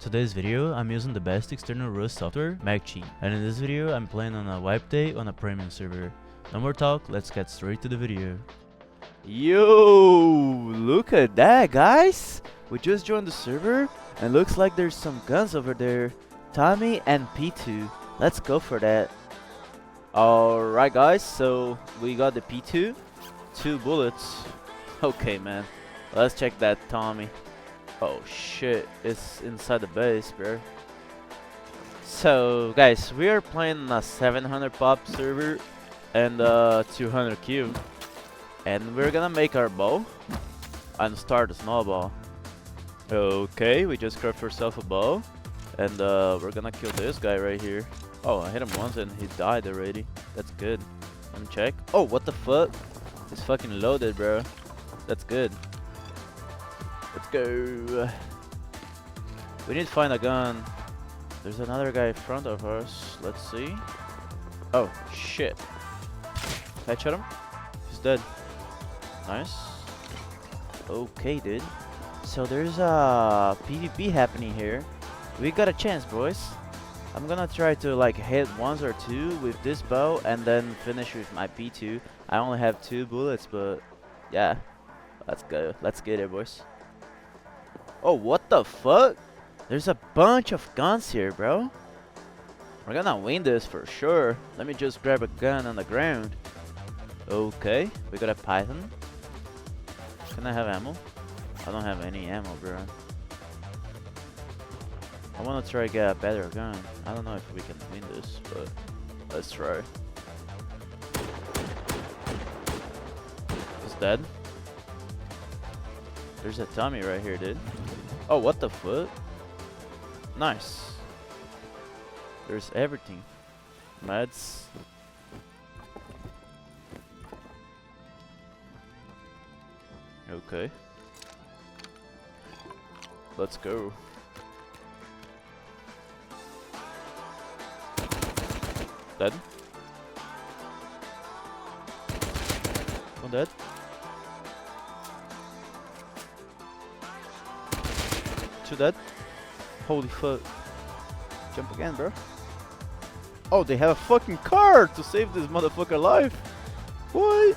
Today's video, I'm using the best external Rust software, Mek Rust, and in this video, I'm playing on a wipe day on a premium server. No more talk, let's get straight to the video. Yo, look at that, guys! We just joined the server, and looks like there's some guns over there. Tommy and P2. Let's go for that. Alright guys, so we got the P2, 2 bullets. Okay man, let's check that Tommy. Oh shit, it's inside the base, bro. So guys, we are playing on a 700 pop server and 200 Q, and we're gonna make our bow and start a snowball. Okay, we just craft ourselves a bow, and we're gonna kill this guy right here. Oh, I hit him once and he died already. That's good. Let me check. Oh, what the fuck? It's fucking loaded, bro. That's good. Let's go. We need to find a gun. There's another guy in front of us. Let's see. Oh, shit. Headshot him. He's dead. Nice. Okay, dude. So there's a PvP happening here. We got a chance, boys. I'm gonna try to like hit once or two with this bow and then finish with my P2. I only have 2 bullets, but yeah. Let's go. Let's get it, boys. Oh, what the fuck? There's a bunch of guns here, bro. We're gonna win this for sure. Let me just grab a gun on the ground. Okay, we got a python. Can I have ammo? I don't have any ammo, bro. I wanna try to get a better gun. I don't know if we can win this, but let's try. He's dead. There's a Tommy right here, dude. Oh, what the fuck? Nice. There's everything. Meds. Okay. Let's go. Dead. One dead. Two dead. Holy fuck. Jump again, bro. Oh, they have a fucking car to save this motherfucker alive. What?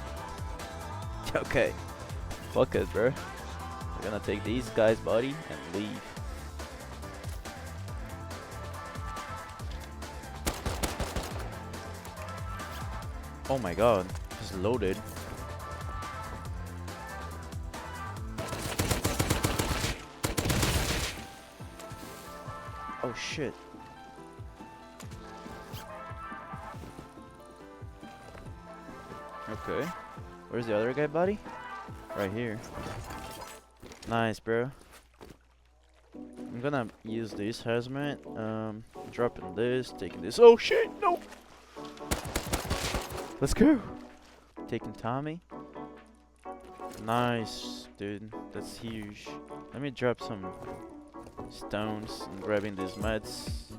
Okay. Fuck it, bro. We're gonna take these guys' body and leave. Oh my god. He's loaded. Oh shit. Okay. Where's the other guy, buddy? Right here. Nice, bro. I'm gonna use this hazmat. Dropping this, taking this. Oh shit, no! Let's go! Taking Tommy. Nice, dude. That's huge. Let me drop some stones and grabbing these meds.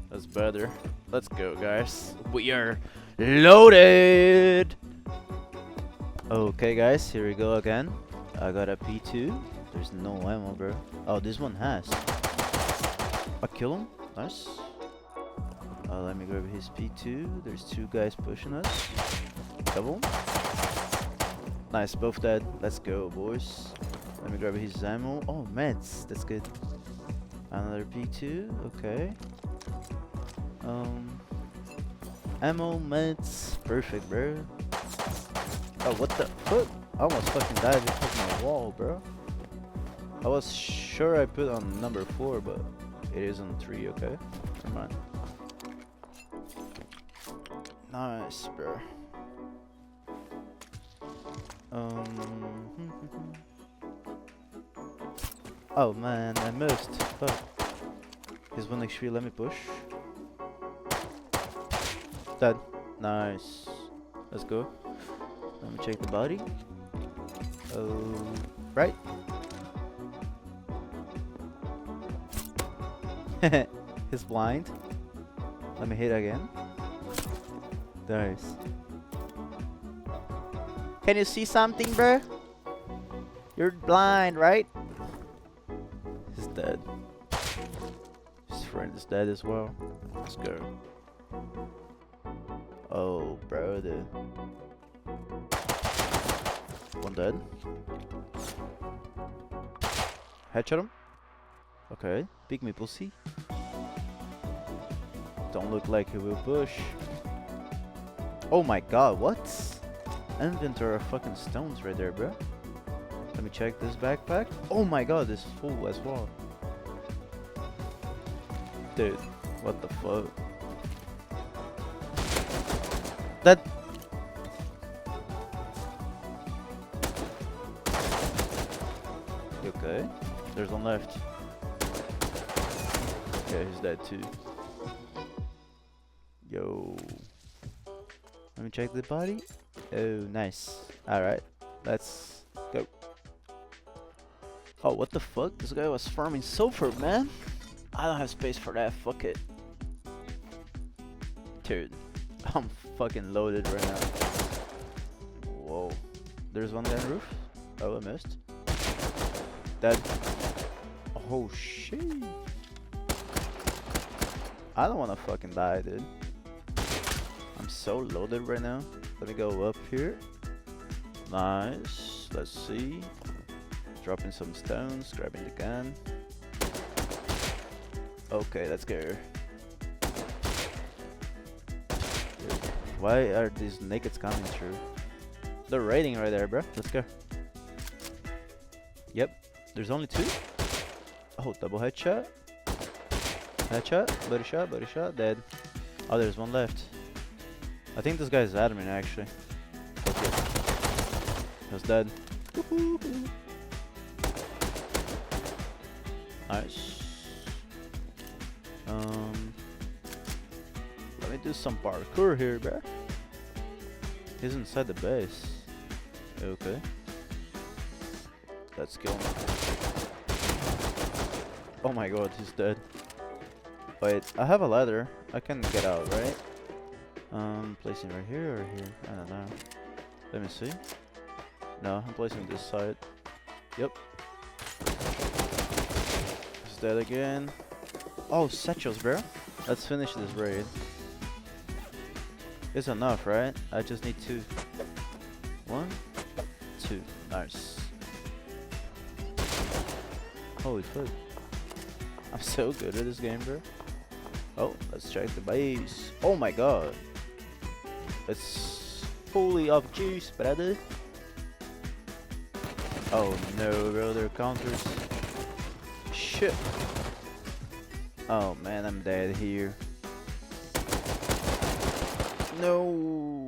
That's better. Let's go, guys. We are loaded. Okay, guys, here we go again. I got a P2. There's no ammo, bro. Oh, this one has. I kill him. Nice. Let me grab his P2. There's 2 guys pushing us. Double. Nice, both dead. Let's go, boys. Let me grab his ammo. Oh, meds. That's good. Another P2. Okay. Ammo, meds. Perfect, bro. Oh, what the fuck? I almost fucking died because of my wall, bro. I was sure I put on number 4, but it is on 3, okay? Never mind. Nice, bro. Oh man, I missed. Fuck. He's 1 HP, let me push. Dead. Nice. Let's go. Let me check the body. Oh, right. He's blind. Let me hit again. Nice. Can you see something, bro? You're blind, right? He's dead. His friend is dead as well. Let's go. Oh, bro, dude. One dead. Headshot him. Okay, pick me, pussy. Don't look like he will push. Oh my god, what? Inventory of fucking stones right there, bro. Let me check this backpack. Oh my god, this is full as well. Dude, what the fuck? That. Okay, there's one left. Okay, he's dead too. Yo. Let me check the body. Oh, nice. Alright, let's go. Oh, what the fuck? This guy was farming sulfur, man. I don't have space for that. Fuck it. Dude, I'm fucking loaded right now. Whoa. There's one guy on the roof. Oh, I missed. Dead. Oh, shit. I don't wanna fucking die, dude. I'm so loaded right now. Let me go up here. Nice. Let's see. Dropping some stones, grabbing the gun. Okay, let's go. Dude, why are these nakeds coming through? They're raiding right there, bro. Let's go. Yep. There's only two. Oh, double headshot. Headshot. Body shot. Dead. Oh, there's one left. I think this guy's admin actually. Okay. That's dead. Nice. Let me do some parkour here, bro. He's inside the base. Okay. Let's kill him. Oh my god, he's dead. Wait, I have a ladder. I can get out, right? Placing right here or here? I don't know. Let me see. No, I'm placing this side. Yep. He's dead again. Oh, satchels, bro. Let's finish this raid. It's enough, right? I just need 2. 1, 2. Nice. Holy fuck. I'm so good at this game, bro. Oh, let's check the base. Oh my god. It's fully off juice, brother. Oh no, bro, there are counters. Shit. Oh man, I'm dead here. No.